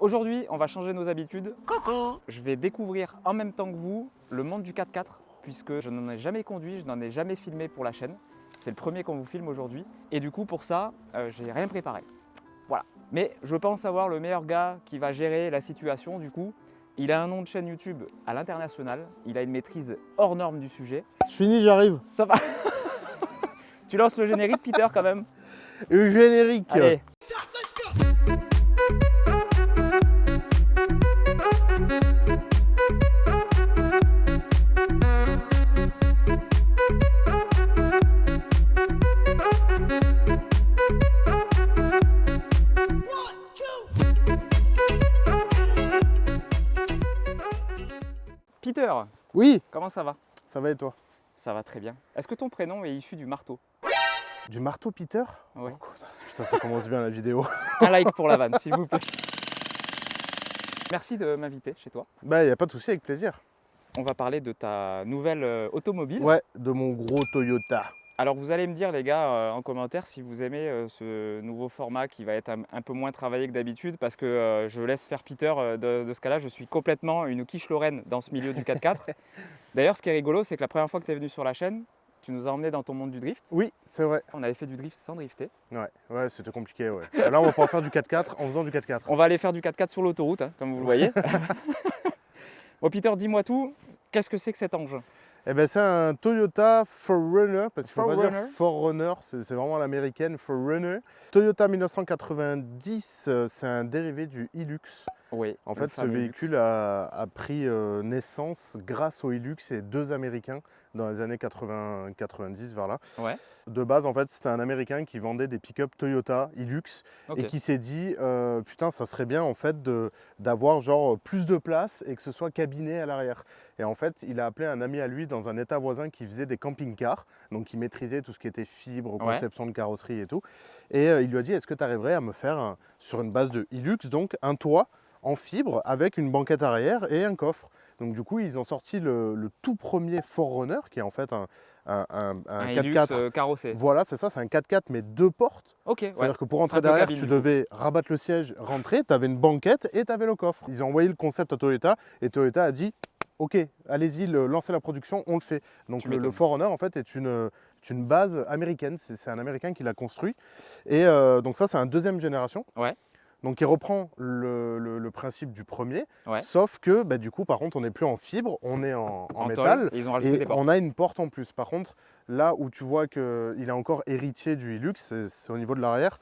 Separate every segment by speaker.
Speaker 1: Aujourd'hui, on va changer nos habitudes.
Speaker 2: Coucou.
Speaker 1: Je vais découvrir en même temps que vous le monde du 4x4 puisque je n'en ai jamais conduit, je n'en ai jamais filmé pour la chaîne. C'est le premier qu'on vous filme aujourd'hui. Et du coup, pour ça, j'ai rien préparé. Voilà. Mais je pense avoir le meilleur gars qui va gérer la situation. Du coup, il a un nom de chaîne YouTube à l'international. Il a une maîtrise hors norme du sujet.
Speaker 3: Je finis, j'arrive.
Speaker 1: Ça va. Tu lances le générique, Peter, quand même.
Speaker 3: Le générique.
Speaker 1: Allez. Peter,
Speaker 3: Oui,
Speaker 1: comment ça va?
Speaker 3: ça va et toi?
Speaker 1: Ça va très bien. Est-ce que ton prénom est issu du marteau?
Speaker 3: Du marteau, Peter?
Speaker 1: Oui.
Speaker 3: Oh, putain, ça commence bien la vidéo.
Speaker 1: Un like pour la vanne, s'il vous plaît. Merci de m'inviter chez toi.
Speaker 3: Bah, y a pas de souci, avec plaisir.
Speaker 1: On va parler de ta nouvelle automobile.
Speaker 3: Ouais, de mon gros Toyota.
Speaker 1: Alors vous allez me dire les gars en commentaire si vous aimez ce nouveau format qui va être un peu moins travaillé que d'habitude parce que je laisse faire Peter de ce cas-là. Je suis complètement une quiche lorraine dans ce milieu du 4x4. D'ailleurs ce qui est rigolo c'est que la première fois que tu es venu sur la chaîne, tu nous as emmenés dans ton monde du drift.
Speaker 3: Oui, c'est vrai.
Speaker 1: On avait fait du drift sans drifter.
Speaker 3: Ouais, c'était compliqué, ouais. Là, on va pouvoir faire du 4x4 en faisant du 4x4.
Speaker 1: On va aller faire du 4x4 sur l'autoroute, hein, comme vous le voyez. Bon Peter, dis-moi tout, qu'est-ce que c'est que cet engin?
Speaker 3: Eh ben, c'est un Toyota 4Runner, parce qu'il ne faut pas dire
Speaker 1: 4Runner.
Speaker 3: 4Runner, c'est vraiment l'américaine 4Runner. Toyota 1990, c'est un dérivé du Hilux.
Speaker 1: Oui.
Speaker 3: En fait, ce véhicule a pris naissance grâce au Hilux et deux Américains dans les années 80-90 vers là.
Speaker 1: Ouais.
Speaker 3: De base, en fait, c'était un Américain qui vendait des pick-up Toyota Hilux
Speaker 1: Ok.
Speaker 3: et qui s'est dit putain, ça serait bien en fait d'avoir genre plus de place et que ce soit cabiné à l'arrière. Et en fait, il a appelé un ami à lui dans un état voisin qui faisait des camping-cars, donc qui maîtrisait tout ce qui était fibre, conception de carrosserie et tout. Et il lui a dit est-ce que tu arriverais à me faire sur une base de Hilux, donc un toit en fibre avec une banquette arrière et un coffre. Donc du coup, ils ont sorti le tout premier 4Runner, qui est en fait un 4x4
Speaker 1: carrossé.
Speaker 3: Voilà, c'est ça, c'est un 4x4 mais deux portes.
Speaker 1: Ok.
Speaker 3: C'est-à-dire que pour rentrer
Speaker 1: un peu
Speaker 3: derrière,
Speaker 1: cabine,
Speaker 3: tu
Speaker 1: du
Speaker 3: devais rabattre le siège, rentrer, tu avais une banquette et tu avais le coffre. Ils ont envoyé le concept à Toyota et Toyota a dit ok, allez-y, lancez la production, on le fait. Donc le 4Runner en fait est une base américaine, c'est un Américain qui l'a construit. Et donc ça c'est un deuxième génération.
Speaker 1: Ouais.
Speaker 3: Donc il reprend le principe du premier,
Speaker 1: Ouais.
Speaker 3: sauf que bah, du coup par contre on n'est plus en fibre, on est en
Speaker 1: tôle,
Speaker 3: métal
Speaker 1: et ils ont rajouté des portes.
Speaker 3: on a une porte en plus. Par contre là où tu vois qu'il est encore héritier du Hilux, c'est au niveau de l'arrière,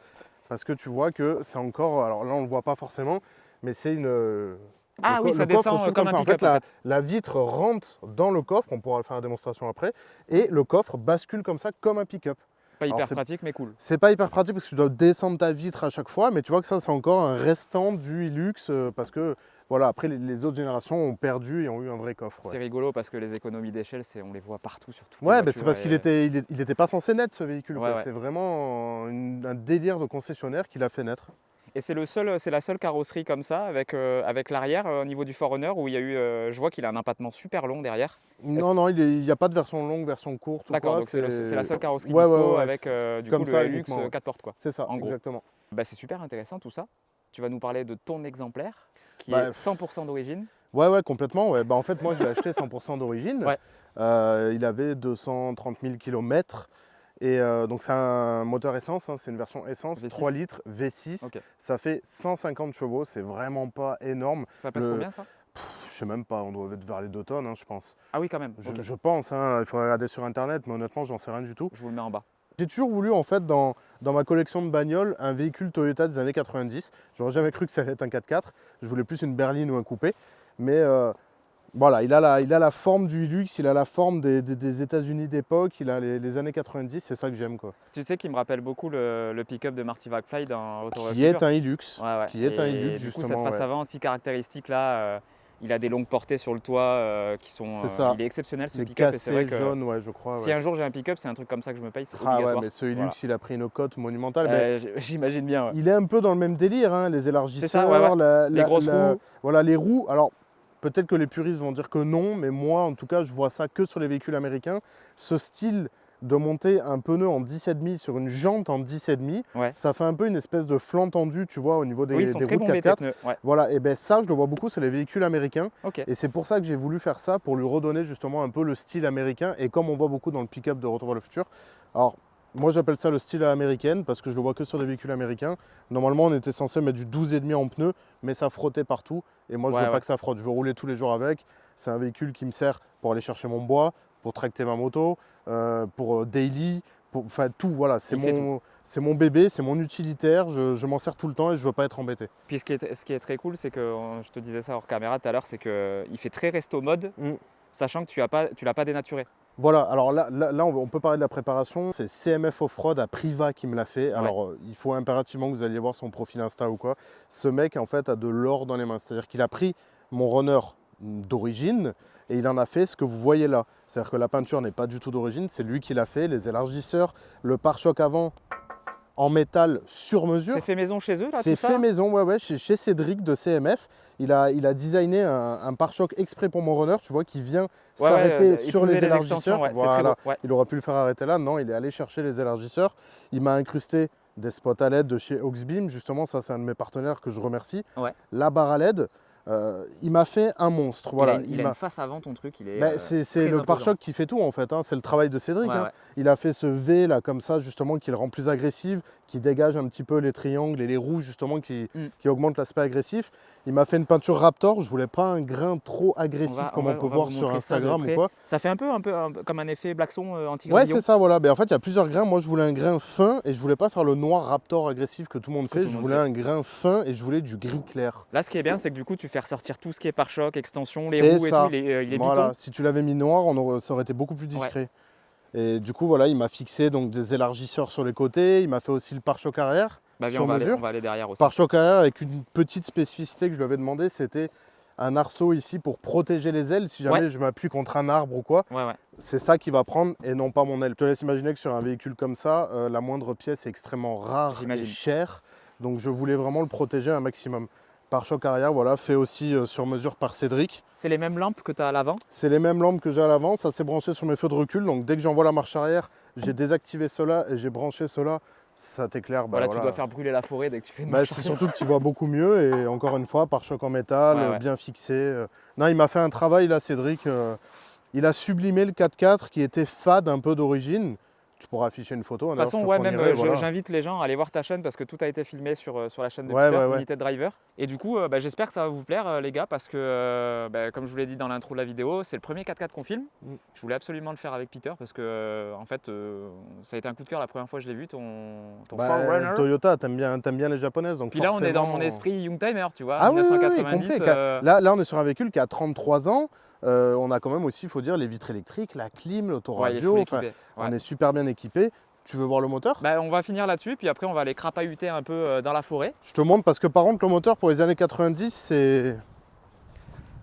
Speaker 3: parce que tu vois que c'est encore, alors là on ne le voit pas forcément, mais c'est une...
Speaker 1: Ah oui, ça descend comme un
Speaker 3: en
Speaker 1: pick-up
Speaker 3: fait, la vitre rentre dans le coffre, on pourra faire la démonstration après, et le coffre bascule comme ça, comme un pick-up.
Speaker 1: Pas hyper
Speaker 3: Alors,
Speaker 1: pratique, mais cool.
Speaker 3: C'est pas hyper pratique parce que tu dois descendre ta vitre à chaque fois, mais tu vois que ça c'est encore un restant du Hilux parce que voilà, après les autres générations ont perdu et ont eu un vrai coffre.
Speaker 1: C'est rigolo parce que les économies d'échelle, on les voit partout sur toutes les
Speaker 3: Ouais,
Speaker 1: voitures
Speaker 3: c'est parce qu'il était pas censé naître ce véhicule.
Speaker 1: Ouais.
Speaker 3: C'est vraiment un délire de concessionnaire qui l'a fait naître.
Speaker 1: Et c'est la seule carrosserie comme ça, avec l'arrière au niveau du 4Runner, où il y a eu, je vois qu'il a un empattement super long derrière.
Speaker 3: Non, il n'y a pas de version longue, version courte.
Speaker 1: D'accord, donc c'est la seule carrosserie
Speaker 3: Ouais,
Speaker 1: dispo
Speaker 3: ouais,
Speaker 1: avec du coup
Speaker 3: ça,
Speaker 1: le Hilux
Speaker 3: uniquement, ouais.
Speaker 1: 4 portes quoi.
Speaker 3: C'est ça,
Speaker 1: en gros.
Speaker 3: exactement.
Speaker 1: Bah, c'est super intéressant tout ça. Tu vas nous parler de ton exemplaire qui
Speaker 3: Bah,
Speaker 1: est 100% d'origine.
Speaker 3: Ouais, complètement. Ouais. Bah, en fait, moi, je l'ai acheté 100% d'origine.
Speaker 1: Ouais.
Speaker 3: Il avait 230 000 km. Et donc, c'est un moteur essence, hein, c'est une version essence,
Speaker 1: V6.
Speaker 3: 3 litres, V6.
Speaker 1: Ok.
Speaker 3: Ça fait 150 chevaux, c'est vraiment pas énorme.
Speaker 1: Ça pèse combien ça?
Speaker 3: Je sais même pas, on doit être vers les 2 tonnes, hein, je pense.
Speaker 1: Ah oui, quand même. Ok.
Speaker 3: Je pense, hein, il faudrait regarder sur internet, mais honnêtement, j'en sais rien du tout.
Speaker 1: Je vous le mets en bas.
Speaker 3: J'ai toujours voulu, en fait, dans ma collection de bagnoles, un véhicule Toyota des années 90. J'aurais jamais cru que ça allait être un 4x4. Je voulais plus une berline ou un coupé. Mais voilà, il a la forme du Hilux, il a la forme des États-Unis d'époque, il a les années 90, c'est ça que j'aime, quoi.
Speaker 1: Tu sais qu'il me rappelle beaucoup le pick-up de Marty McFly dans Auto
Speaker 3: Qui est un Hilux.
Speaker 1: Ouais.
Speaker 3: Qui est un Hilux,
Speaker 1: du
Speaker 3: justement.
Speaker 1: coup, cette face avant si caractéristique là, il a des longues portées sur le toit qui sont.
Speaker 3: C'est ça.
Speaker 1: Il est exceptionnel ce
Speaker 3: Les
Speaker 1: pick-up. Et c'est vrai
Speaker 3: cassés
Speaker 1: que
Speaker 3: jaunes, ouais, je crois.
Speaker 1: si un jour j'ai un pick-up, c'est un truc comme ça que je me paye, c'est
Speaker 3: Ah
Speaker 1: obligatoire.
Speaker 3: ouais, mais ce Hilux,
Speaker 1: Voilà.
Speaker 3: il a pris une cote monumentale. Mais
Speaker 1: J'imagine bien. Ouais.
Speaker 3: il est un peu dans le même délire, hein, les élargisseurs,
Speaker 1: ça, les grosses roues.
Speaker 3: Voilà, les roues. Alors, peut-être que les puristes vont dire que non, mais moi, en tout cas, je vois ça que sur les véhicules américains. Ce style de monter un pneu en 10,5 sur une jante en 10,5,
Speaker 1: Ouais.
Speaker 3: ça fait un peu une espèce de flanc tendu, tu vois, au niveau des,
Speaker 1: Oui, ils sont
Speaker 3: des
Speaker 1: très
Speaker 3: routes
Speaker 1: bombés tes
Speaker 3: 4x4.
Speaker 1: pneus. Ouais.
Speaker 3: Voilà, et ben ça, je le vois beaucoup sur les véhicules américains.
Speaker 1: Ok.
Speaker 3: Et c'est pour ça que j'ai voulu faire ça, pour lui redonner justement un peu le style américain. Et comme on voit beaucoup dans le pick-up de Retour vers le futur, alors moi j'appelle ça le style américain parce que je le vois que sur des véhicules américains. Normalement on était censé mettre du 12,5 en pneu, mais ça frottait partout. Et moi je veux pas que ça frotte, je veux rouler tous les jours avec. C'est un véhicule qui me sert pour aller chercher mon bois, pour tracter ma moto, pour daily, enfin tout, voilà. C'est mon bébé, c'est mon utilitaire, je m'en sers tout le temps et je veux pas être embêté.
Speaker 1: Puis ce qui est très cool, c'est que, je te disais ça hors caméra tout à l'heure, c'est qu'il fait très resto mode, sachant que tu l'as pas dénaturé.
Speaker 3: Voilà, alors là on peut parler de la préparation. C'est CMF Offroad à Priva qui me l'a fait. Alors il faut impérativement que vous alliez voir son profil Insta ou quoi. Ce mec en fait a de l'or dans les mains. C'est-à-dire qu'il a pris mon runner d'origine et il en a fait ce que vous voyez là. C'est-à-dire que la peinture n'est pas du tout d'origine, c'est lui qui l'a fait, les élargisseurs, le pare-choc avant en métal sur mesure.
Speaker 1: C'est fait maison chez eux là?
Speaker 3: C'est fait maison, ouais, chez Cédric de CMF. Il a designé un pare-choc exprès pour mon runner, tu vois, qui vient s'arrêter sur les élargisseurs. Voilà. Il aurait pu le faire arrêter là, non, il est allé chercher les élargisseurs. Il m'a incrusté des spots à LED de chez Oxbeam, justement, ça c'est un de mes partenaires que je remercie.
Speaker 1: Ouais.
Speaker 3: La barre à LED. Il m'a fait un monstre. Voilà.
Speaker 1: Il a une face avant ton truc. C'est
Speaker 3: le pare-choc qui fait tout en fait. Hein. C'est le travail de Cédric.
Speaker 1: Ouais,
Speaker 3: hein.
Speaker 1: ouais.
Speaker 3: Il a fait ce V là comme ça justement qui le rend plus agressif, qui dégage un petit peu les triangles et les roues justement qui augmentent l'aspect agressif. Il m'a fait une peinture Raptor. Je voulais pas un grain trop agressif comme on peut voir sur Instagram ou quoi.
Speaker 1: Ça fait un peu comme un effet Blackson anti-grillon.
Speaker 3: Ouais, c'est ça, voilà. Mais en fait, il y a plusieurs grains. Moi, je voulais un grain fin et je voulais pas faire le noir Raptor agressif que tout le monde fait. Je voulais un grain fin et je voulais du gris clair.
Speaker 1: Là, ce qui est bien, c'est que du coup, tu fais ressortir tout ce qui est pare-choc, extension, les roues et tout. Il est
Speaker 3: voilà.
Speaker 1: biton.
Speaker 3: Si tu l'avais mis noir, ça aurait été beaucoup plus discret. Ouais. Et du coup, voilà, il m'a fixé donc des élargisseurs sur les côtés. Il m'a fait aussi le pare-choc arrière.
Speaker 1: On va aller derrière aussi.
Speaker 3: Pare-choc arrière avec une petite spécificité que je lui avais demandé, c'était un arceau ici pour protéger les ailes si jamais je m'appuie contre un arbre ou quoi. C'est ça qui va prendre et non pas mon aile. Je te laisse imaginer que sur un véhicule comme ça, la moindre pièce est extrêmement rare et chère. Donc je voulais vraiment le protéger un maximum. Pare-choc arrière, voilà, fait aussi sur mesure par Cédric.
Speaker 1: C'est les mêmes lampes que tu as à l'avant?
Speaker 3: C'est les mêmes lampes que j'ai à l'avant, ça s'est branché sur mes feux de recul. Donc dès que j'envoie la marche arrière, j'ai désactivé cela et j'ai branché cela. Ça t'éclaire.
Speaker 1: Voilà, tu dois faire brûler la forêt dès que tu fais une marche.
Speaker 3: C'est surtout que tu vois beaucoup mieux et encore une fois, pare-choc en métal, bien fixé. Non, il m'a fait un travail là, Cédric. Il a sublimé le 4x4 qui était fade un peu d'origine. Tu pourras afficher une photo.
Speaker 1: De toute façon, j'invite les gens à aller voir ta chaîne parce que tout a été filmé sur la chaîne de Peter, United Driver. Et du coup, j'espère que ça va vous plaire, les gars, parce que, comme je vous l'ai dit dans l'intro de la vidéo, c'est le premier 4x4 qu'on filme. Je voulais absolument le faire avec Peter parce que, en fait, ça a été un coup de cœur la première fois que je l'ai vu, ton 4Runner.
Speaker 3: Toyota, t'aimes bien les japonaises. Donc
Speaker 1: puis là, on est dans mon esprit Youngtimer, tu vois,
Speaker 3: 1990. Oui, là, on est sur un véhicule qui a 33 ans. On a quand même aussi, il faut dire, les vitres électriques, la clim, l'autoradio. On est super bien équipé. Tu veux voir le moteur?
Speaker 1: On va finir là-dessus, puis après on va aller crapahuter un peu dans la forêt.
Speaker 3: Je te montre parce que par contre le moteur pour les années 90,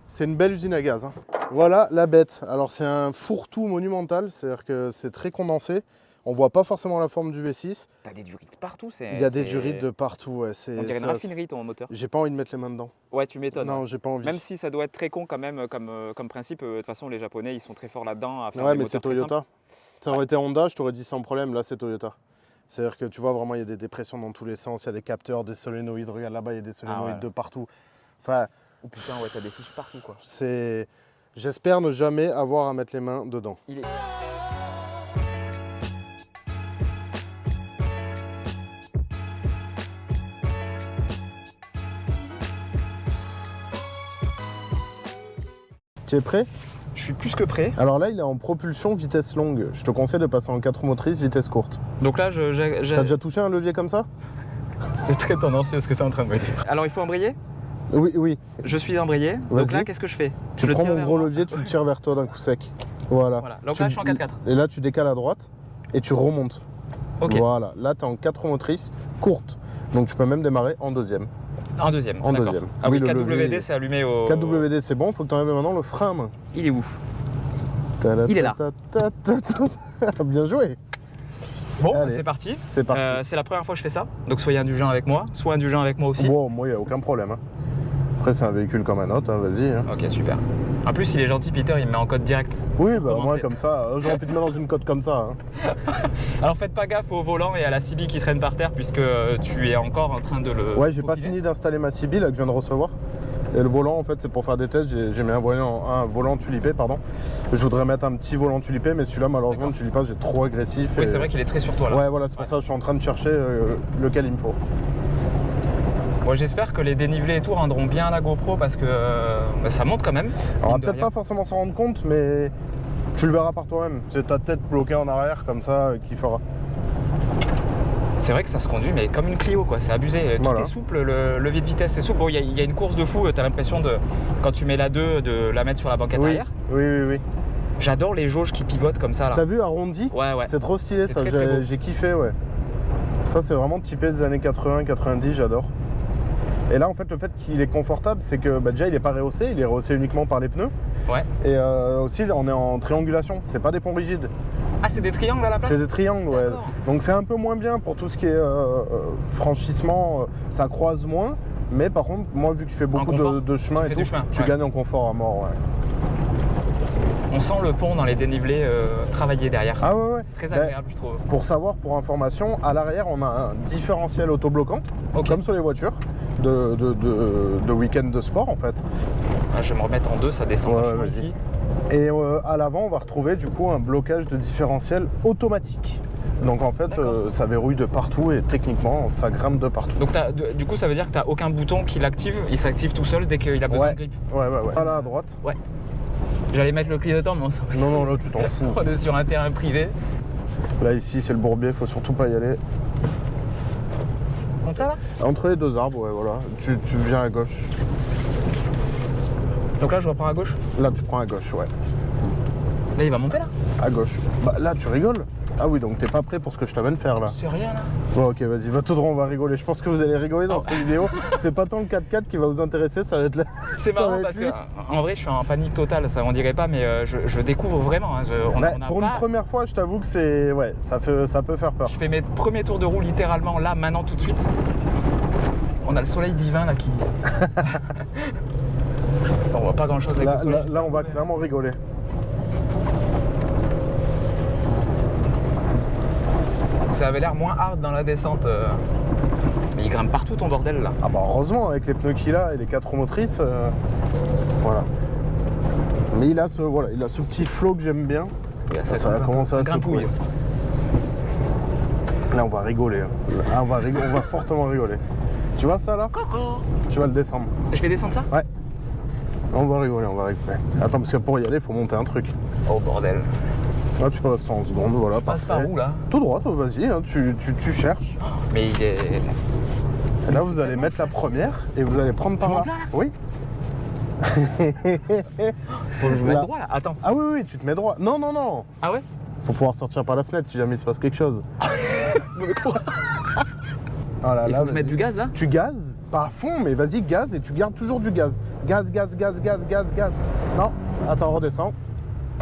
Speaker 3: c'est une belle usine à gaz. Hein. Voilà la bête. Alors c'est un fourre-tout monumental, c'est-à-dire que c'est très condensé. On voit pas forcément la forme du V6.
Speaker 1: T'as des durites partout.
Speaker 3: Il y a des durites de partout. Ouais.
Speaker 1: On dirait une raffinerie ton moteur.
Speaker 3: J'ai pas envie de mettre les mains dedans.
Speaker 1: Ouais, tu m'étonnes.
Speaker 3: Non, j'ai pas envie.
Speaker 1: Même si ça doit être très con quand même comme principe. De toute façon, les Japonais, ils sont très forts là-dedans.
Speaker 3: Ouais, mais c'est Toyota. Ça aurait été Honda, je t'aurais dit sans problème. Là, c'est Toyota. C'est-à-dire que tu vois vraiment, il y a des dépressions dans tous les sens. Il y a des capteurs, des solénoïdes. Regarde là-bas, il y a des solénoïdes de partout. Enfin,
Speaker 1: oh putain, ouais, t'as des fiches partout quoi.
Speaker 3: J'espère ne jamais avoir à mettre les mains dedans. Tu es prêt?
Speaker 1: Je suis plus que prêt.
Speaker 3: Alors là, il est en propulsion vitesse longue. Je te conseille de passer en 4 motrices vitesse courte.
Speaker 1: Donc là,
Speaker 3: T'as déjà touché un levier comme ça?
Speaker 1: C'est très tendancieux ce que tu es en train de me dire. Alors, il faut embrayer?
Speaker 3: Oui.
Speaker 1: Je suis embrayé. Donc là, qu'est-ce que je fais?
Speaker 3: Tu prends mon gros levier, tu le tires vers toi d'un coup sec. Voilà.
Speaker 1: Donc là, je suis en 4x4.
Speaker 3: Et là, tu décales à droite et tu remontes.
Speaker 1: Ok.
Speaker 3: Voilà. Là, tu es en 4 motrices courtes. Donc tu peux même démarrer en deuxième.
Speaker 1: En deuxième.
Speaker 3: En deuxième.
Speaker 1: Ah oui, 4WD, c'est allumé au.
Speaker 3: 4WD, c'est bon. Il faut que tu enlèves maintenant le frein à main.
Speaker 1: Il est où? Il est là.
Speaker 3: Bien joué.
Speaker 1: Bon, c'est parti.
Speaker 3: C'est parti.
Speaker 1: C'est la première fois que je fais ça. Donc soyez indulgents avec moi. Sois indulgent avec moi aussi.
Speaker 3: Bon, moi, il n'y a aucun problème. Hein. Après, c'est un véhicule comme un autre, hein, vas-y. Hein.
Speaker 1: Ok, super. En plus, il est gentil, Peter, il me met en code direct.
Speaker 3: Oui, bah
Speaker 1: Comment
Speaker 3: moi,
Speaker 1: c'est
Speaker 3: comme ça, j'aurais pu te mettre dans une cote comme ça. Hein.
Speaker 1: Alors faites pas gaffe au volant et à la CB qui traîne par terre puisque tu es encore en train de le...
Speaker 3: Ouais, j'ai pas
Speaker 1: peaufiner.
Speaker 3: fini d'installer ma CB là que je viens de recevoir. Et le volant, en fait, c'est pour faire des tests. J'ai mis un volant tulipé, pardon. Je voudrais mettre un petit volant tulipé, mais celui-là, malheureusement, le tulipage est trop agressif.
Speaker 1: Oui,
Speaker 3: et...
Speaker 1: c'est vrai qu'il est très sur toi là.
Speaker 3: Ouais, voilà, c'est pour ça que je suis en train de chercher lequel il me faut.
Speaker 1: Bon, j'espère que les dénivelés et tout rendront bien à la GoPro parce que ça monte quand même.
Speaker 3: Alors, on va
Speaker 1: mine de
Speaker 3: peut-être
Speaker 1: rien.
Speaker 3: pas forcément s'en rendre compte, mais tu le verras par toi-même. C'est ta tête bloquée en arrière, comme ça, qui fera.
Speaker 1: C'est vrai que ça se conduit, mais comme une Clio, quoi. C'est abusé. Tout
Speaker 3: Voilà.
Speaker 1: est souple, le levier de vitesse est souple. Bon, il y a une course de fou. T'as l'impression de, quand tu mets la 2, de la mettre sur la banquette
Speaker 3: Oui,
Speaker 1: arrière.
Speaker 3: oui.
Speaker 1: J'adore les jauges qui pivotent comme ça là.
Speaker 3: T'as vu arrondi?
Speaker 1: Ouais.
Speaker 3: C'est trop stylé
Speaker 1: C'est
Speaker 3: ça,
Speaker 1: très, très beau.
Speaker 3: j'ai kiffé, ouais. Ça, c'est vraiment typé des années 80-90, j'adore. Et là, en fait, le fait qu'il est confortable, c'est que déjà, il n'est pas rehaussé, il est rehaussé uniquement par les pneus.
Speaker 1: Ouais.
Speaker 3: Et aussi, on est en triangulation, c'est pas des ponts rigides,
Speaker 1: Ah, c'est des triangles à la place.
Speaker 3: c'est des triangles, ouais.
Speaker 1: D'accord.
Speaker 3: Donc c'est un peu moins bien pour tout ce qui est franchissement, ça croise moins. Mais par contre, moi, vu que je fais beaucoup
Speaker 1: confort,
Speaker 3: de chemin
Speaker 1: tu
Speaker 3: et
Speaker 1: fais
Speaker 3: tout,
Speaker 1: du chemin,
Speaker 3: tu
Speaker 1: ouais.
Speaker 3: gagnes en confort à mort, ouais.
Speaker 1: On sent le pont dans les dénivelés travaillé derrière.
Speaker 3: Ah ouais, ouais.
Speaker 1: Très
Speaker 3: Ben,
Speaker 1: agréable, je trouve.
Speaker 3: pour savoir, pour information, à l'arrière, on a un différentiel autobloquant,
Speaker 1: Ok.
Speaker 3: comme sur les voitures de week-end de sport, en fait.
Speaker 1: Ah, je vais me remettre en 2, ça descend
Speaker 3: Ouais,
Speaker 1: vachement
Speaker 3: vas-y.
Speaker 1: ici.
Speaker 3: Et à l'avant, on va retrouver du coup un blocage de différentiel automatique. Donc en fait,
Speaker 1: D'accord.
Speaker 3: ça verrouille de partout et techniquement, ça grimpe de partout.
Speaker 1: Donc du coup, ça veut dire que tu n'as aucun bouton qui l'active, il s'active tout seul dès qu'il a besoin
Speaker 3: Ouais.
Speaker 1: de grip.
Speaker 3: Ouais. Voilà à droite.
Speaker 1: Ouais. J'allais mettre le clignotant, mais on s'en
Speaker 3: Non, là, tu t'en fous.
Speaker 1: On est sur un terrain privé.
Speaker 3: Là, ici, c'est le bourbier, faut surtout pas y aller.
Speaker 1: Donc là,
Speaker 3: Entre les deux arbres, ouais, voilà. Tu viens à gauche.
Speaker 1: Donc là, je reprends à gauche.
Speaker 3: Là, tu prends à gauche, ouais.
Speaker 1: Là, il va monter là.
Speaker 3: À gauche. Bah là, tu rigoles. Ah oui, donc t'es pas prêt pour ce que je t'amène faire là.
Speaker 1: C'est rien là.
Speaker 3: Bon, ok, vas-y, va tout droit, on va rigoler. Je pense que vous allez rigoler dans cette vidéo. C'est pas tant le 4x4 qui va vous intéresser, ça va être là.
Speaker 1: C'est
Speaker 3: Ça va
Speaker 1: marrant
Speaker 3: être
Speaker 1: parce
Speaker 3: lui.
Speaker 1: que en vrai, je suis en panique totale. Ça, on dirait pas, mais je découvre vraiment. Hein. On a
Speaker 3: Pour
Speaker 1: pas...
Speaker 3: une première fois, je t'avoue que c'est. Ouais, ça peut faire peur.
Speaker 1: Je fais mes premiers tours de roue littéralement là, maintenant, tout de suite. On a le soleil divin là qui. On voit pas grand chose avec le soleil.
Speaker 3: Là, on va clairement rigoler.
Speaker 1: Ça avait l'air moins hard dans la descente. Mais il grimpe partout ton bordel là.
Speaker 3: Ah bah heureusement, avec les pneus qu'il a et les 4 roues motrices. Voilà. Mais il a ce petit flow que j'aime bien. Ça va commencer à
Speaker 1: grimpouille.
Speaker 3: secouer. Là, on va rigoler. Hein. Là, on va fortement rigoler. Tu vois ça là?
Speaker 1: Coucou.
Speaker 3: Tu vas le descendre.
Speaker 1: Je vais descendre ça?
Speaker 3: Ouais. On va rigoler. Attends, parce que pour y aller, il faut monter un truc.
Speaker 1: Oh bordel.
Speaker 3: Là, tu passes en seconde, voilà.
Speaker 1: Passe
Speaker 3: parfait.
Speaker 1: par où là?
Speaker 3: Tout droit, toi, vas-y, hein, tu cherches.
Speaker 1: Mais il est.
Speaker 3: Et là, vous allez mettre la première et vous allez prendre par
Speaker 1: Je
Speaker 3: là.
Speaker 1: monte là, là
Speaker 3: Oui.
Speaker 1: Faut que je me mette
Speaker 3: Là.
Speaker 1: droit là. Attends.
Speaker 3: Ah oui, tu te mets droit. Non.
Speaker 1: Ah ouais?
Speaker 3: Faut pouvoir sortir par la fenêtre si jamais il se passe quelque chose. Voilà,
Speaker 1: Il
Speaker 3: là,
Speaker 1: faut que je mette
Speaker 3: vas-y.
Speaker 1: du gaz là?
Speaker 3: Tu gazes, pas à fond, mais vas-y, gaz et tu gardes toujours du gaz. Gaz. Non, attends, redescends.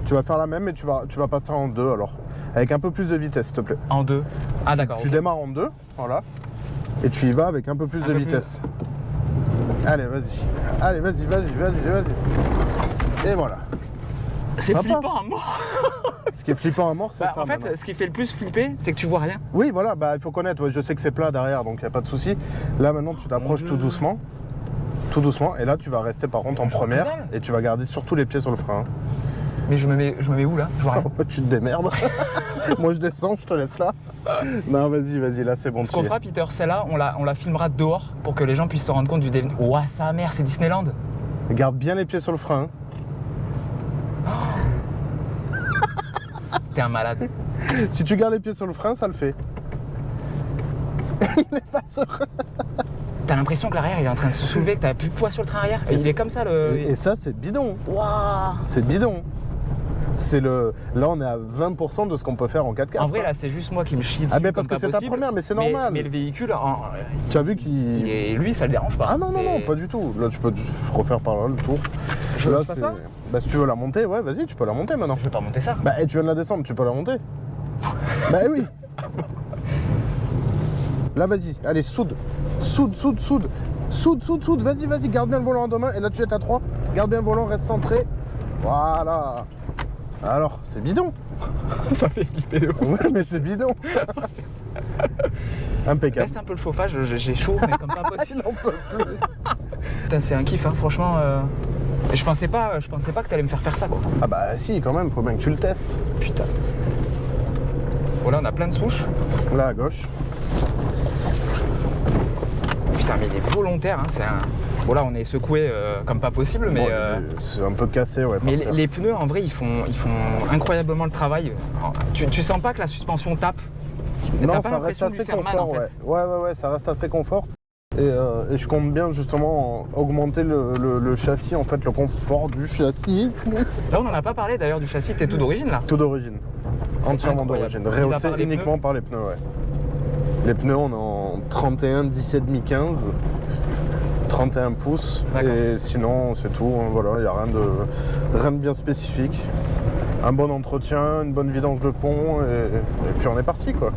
Speaker 3: Tu vas faire la même, mais tu vas passer en 2 alors. Avec un peu plus de vitesse, s'il te plaît.
Speaker 1: En 2. Ah d'accord.
Speaker 3: Tu
Speaker 1: ok.
Speaker 3: démarres en 2, voilà. Et tu y vas avec un peu plus de
Speaker 1: peu plus.
Speaker 3: vitesse. Allez, vas-y. Et voilà.
Speaker 1: C'est
Speaker 3: Ça
Speaker 1: flippant
Speaker 3: passe.
Speaker 1: à mort.
Speaker 3: Ce qui est flippant à mort, c'est
Speaker 1: Bah,
Speaker 3: ça.
Speaker 1: en fait,
Speaker 3: maintenant.
Speaker 1: ce qui fait le plus flipper, c'est que tu vois rien.
Speaker 3: Oui, voilà, bah, il faut connaître. Ouais, je sais que c'est plat derrière, donc il n'y a pas de souci. Là, maintenant, tu t'approches
Speaker 1: Dieu.
Speaker 3: tout doucement. Tout doucement. Et là, tu vas rester par contre en
Speaker 1: Je vois que
Speaker 3: première.
Speaker 1: dalle.
Speaker 3: Et tu vas garder surtout les pieds sur le frein.
Speaker 1: Mais je me mets où là? Je vois rien.
Speaker 3: Tu te démerdes. Moi, je descends, je te laisse là. Non, vas-y, là, c'est bon.
Speaker 1: Ce
Speaker 3: tu
Speaker 1: qu'on
Speaker 3: y es.
Speaker 1: fera, Peter, celle-là, on la filmera dehors pour que les gens puissent se rendre compte du développement. Ouah, sa mère, c'est Disneyland.
Speaker 3: Garde bien les pieds sur le frein.
Speaker 1: T'es un malade.
Speaker 3: Si tu gardes les pieds sur le frein, ça le fait. Il est pas serein.
Speaker 1: T'as l'impression que l'arrière il est en train de se soulever, que t'as plus de poids sur le train arrière. Il est comme ça le.
Speaker 3: Et ça, c'est bidon.
Speaker 1: Waouh.
Speaker 3: C'est bidon. Là, on est à 20% de ce qu'on peut faire en 4x4.
Speaker 1: En vrai, là, c'est juste moi qui me chie dessus.
Speaker 3: Ah, mais parce
Speaker 1: comme
Speaker 3: que
Speaker 1: pas
Speaker 3: c'est ta
Speaker 1: possible.
Speaker 3: première, mais c'est normal.
Speaker 1: Mais le véhicule,
Speaker 3: Tu as vu qu'il.
Speaker 1: lui, ça le dérange pas.
Speaker 3: Ah non,
Speaker 1: C'est-
Speaker 3: pas du tout. Là, tu peux refaire par là le tour.
Speaker 1: Je
Speaker 3: là,
Speaker 1: fais ça.
Speaker 3: Bah, si tu veux la monter, ouais, vas-y, tu peux la monter maintenant.
Speaker 1: Je vais pas monter ça.
Speaker 3: Bah, et tu viens de la descendre, tu peux la monter. Bah oui. Là, vas-y, allez, soude. Soude, vas-y, garde bien le volant à deux mains. Et là, tu es à 3. Garde bien le volant, reste centré. Voilà. Alors, c'est bidon.
Speaker 1: Ça fait flipper de ouf.
Speaker 3: Ouais, mais c'est bidon. Impeccable.
Speaker 1: Laisse un peu le chauffage, j'ai chaud, mais comme pas possible.
Speaker 3: On peut plus.
Speaker 1: Putain, c'est un kiff, hein, franchement. Je pensais pas que t'allais me faire ça, quoi.
Speaker 3: Ah bah si, quand même, faut bien que tu le testes.
Speaker 1: Putain. Voilà, on a plein de souches.
Speaker 3: Là, à gauche.
Speaker 1: Putain, mais il est volontaire, hein, c'est un... Bon là, on est secoué comme pas possible, mais...
Speaker 3: Bon, c'est un peu cassé, ouais.
Speaker 1: Mais les pneus, en vrai, ils font incroyablement le travail. Alors, tu sens pas que la suspension tape?
Speaker 3: Non,
Speaker 1: T'as pas
Speaker 3: ça reste
Speaker 1: l'impression de lui
Speaker 3: assez
Speaker 1: faire mal,
Speaker 3: confort,
Speaker 1: en
Speaker 3: ouais.
Speaker 1: fait.
Speaker 3: Ouais, ça reste assez confort. Et je compte bien justement augmenter le châssis, en fait, le confort du châssis.
Speaker 1: Là, on n'en a pas parlé d'ailleurs du châssis, t'es tout d'origine là?
Speaker 3: Tout d'origine. Entièrement
Speaker 1: incroyable.
Speaker 3: d'origine.
Speaker 1: Mis à
Speaker 3: Rehaussé
Speaker 1: part les
Speaker 3: uniquement
Speaker 1: pneus.
Speaker 3: par les pneus, ouais. Les pneus, on est en 31, 17,5, 15. 31 pouces.
Speaker 1: D'accord.
Speaker 3: Et sinon, c'est tout. Hein, voilà, il n'y a rien de bien spécifique. Un bon entretien, une bonne vidange de pont, et puis on est parti, quoi.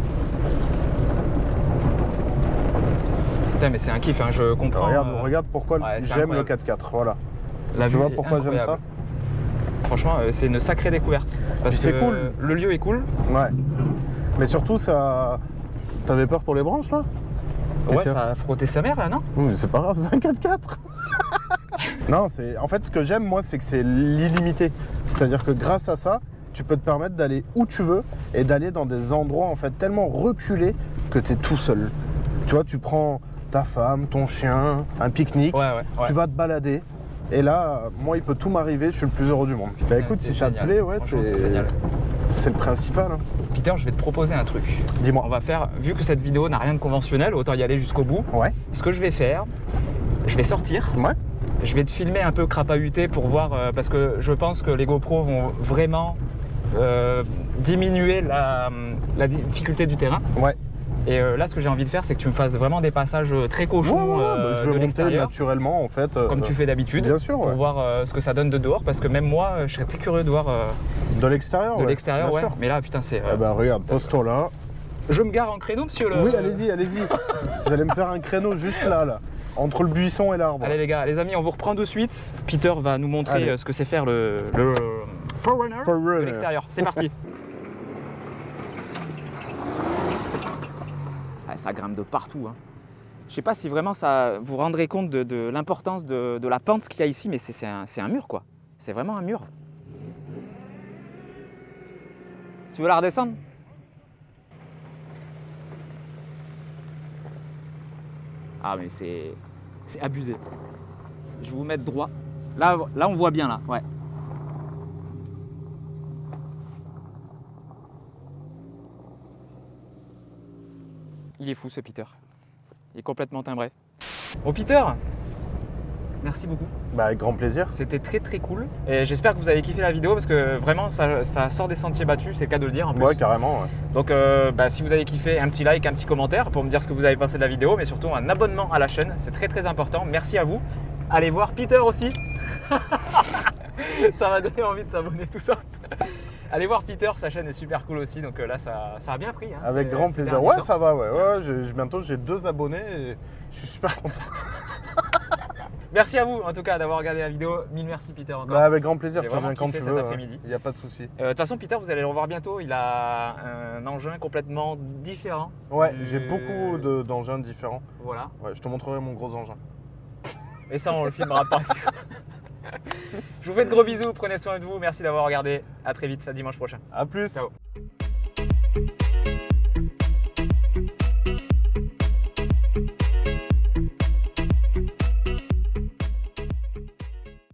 Speaker 1: Putain, mais c'est un kiff, hein, je comprends.
Speaker 3: Regarde pourquoi
Speaker 1: ouais, c'est
Speaker 3: j'aime le
Speaker 1: incroyable.
Speaker 3: 4x4, voilà.
Speaker 1: La
Speaker 3: Tu
Speaker 1: vue
Speaker 3: vois
Speaker 1: est
Speaker 3: pourquoi j'aime ça?
Speaker 1: incroyable. Franchement, c'est une sacrée découverte. Parce
Speaker 3: C'est
Speaker 1: que
Speaker 3: cool.
Speaker 1: le lieu est cool.
Speaker 3: Ouais. Mais surtout, ça... T'avais peur pour les branches, là?
Speaker 1: Ouais,
Speaker 3: Qu'est-ce qu'il y a?
Speaker 1: ça a frotté sa mère là, non?
Speaker 3: Oui, mais c'est pas grave, c'est un 4x4. Non, en fait, ce que j'aime, moi, c'est que c'est l'illimité. C'est-à-dire que grâce à ça, tu peux te permettre d'aller où tu veux et d'aller dans des endroits, en fait, tellement reculés que tu es tout seul. Tu vois, tu prends ta femme, ton chien, un pique-nique,
Speaker 1: Ouais.
Speaker 3: tu vas te balader. Et là, moi, il peut tout m'arriver, je suis le plus heureux du monde. Bah écoute,
Speaker 1: c'est
Speaker 3: si ça te
Speaker 1: génial.
Speaker 3: plaît, ouais,
Speaker 1: Franchement, c'est génial.
Speaker 3: c'est le principal. Hein.
Speaker 1: Peter, je vais te proposer un truc.
Speaker 3: Dis-moi.
Speaker 1: On va faire, vu que cette vidéo n'a rien de conventionnel, autant y aller jusqu'au bout.
Speaker 3: Ouais.
Speaker 1: Ce que je vais faire, je vais sortir.
Speaker 3: Ouais.
Speaker 1: Je vais te filmer un peu crapahuté pour voir, parce que je pense que les GoPro vont vraiment diminuer la difficulté du terrain.
Speaker 3: Ouais.
Speaker 1: Et là, ce que j'ai envie de faire, c'est que tu me fasses vraiment des passages très cochons
Speaker 3: bah, je
Speaker 1: de
Speaker 3: vais monter
Speaker 1: l'extérieur,
Speaker 3: naturellement, en fait.
Speaker 1: comme tu fais d'habitude,
Speaker 3: Bien sûr,
Speaker 1: pour
Speaker 3: ouais.
Speaker 1: voir ce que ça donne de dehors, parce que même moi, je serais très curieux de voir
Speaker 3: De l'extérieur,
Speaker 1: de
Speaker 3: ouais.
Speaker 1: l'extérieur,
Speaker 3: Bien
Speaker 1: ouais.
Speaker 3: sûr.
Speaker 1: Mais là, putain, c'est...
Speaker 3: Eh ben, regarde, pose-toi là.
Speaker 1: Je me gare en créneau, monsieur le...
Speaker 3: Oui, allez-y. Vous allez me faire un créneau juste là, entre le buisson et l'arbre.
Speaker 1: Allez les gars, les amis, on vous reprend de suite. Peter va nous montrer
Speaker 3: Allez.
Speaker 1: ce que c'est faire le Forerunner de l'extérieur. C'est parti. Ah, ça grimpe de partout. Hein. Je sais pas si vraiment ça vous rendrez compte de l'importance de la pente qu'il y a ici, mais c'est un mur quoi. C'est vraiment un mur. Tu veux la redescendre? Ah mais c'est abusé. Je vais vous mettre droit. Là on voit bien là, ouais. Il est fou ce Peter. Il est complètement timbré. Bon Peter, merci beaucoup.
Speaker 3: Bah, avec grand plaisir.
Speaker 1: C'était très très cool. Et j'espère que vous avez kiffé la vidéo parce que vraiment ça sort des sentiers battus, c'est le cas de le dire en plus.
Speaker 3: Ouais, carrément. Ouais.
Speaker 1: Donc si vous avez kiffé, un petit like, un petit commentaire pour me dire ce que vous avez pensé de la vidéo, mais surtout un abonnement à la chaîne, c'est très très important. Merci à vous. Allez voir Peter aussi. Ça m'a donné envie de s'abonner tout ça. Allez voir Peter, sa chaîne est super cool aussi, donc là ça a bien pris. Hein,
Speaker 3: Avec grand
Speaker 1: ces
Speaker 3: plaisir.
Speaker 1: derniers
Speaker 3: Ouais,
Speaker 1: temps.
Speaker 3: ça va, ouais. Bientôt, j'ai 2 abonnés et je suis super content.
Speaker 1: Merci à vous en tout cas d'avoir regardé la vidéo. Mille merci Peter encore.
Speaker 3: Bah, avec grand plaisir,
Speaker 1: J'ai
Speaker 3: tu reviens
Speaker 1: vraiment
Speaker 3: quand
Speaker 1: kiffé
Speaker 3: tu
Speaker 1: cet
Speaker 3: veux.
Speaker 1: après-midi.
Speaker 3: Il n'y a pas de souci.
Speaker 1: De toute façon Peter, vous allez le revoir bientôt, il a un engin complètement différent.
Speaker 3: Ouais,
Speaker 1: du-
Speaker 3: j'ai beaucoup d'engins différents.
Speaker 1: Voilà.
Speaker 3: Ouais, je te montrerai mon gros engin.
Speaker 1: Et ça on le filmera pas. Je vous fais de gros bisous, prenez soin de vous, merci d'avoir regardé. À très vite, à dimanche prochain.
Speaker 3: A plus.
Speaker 1: Ciao.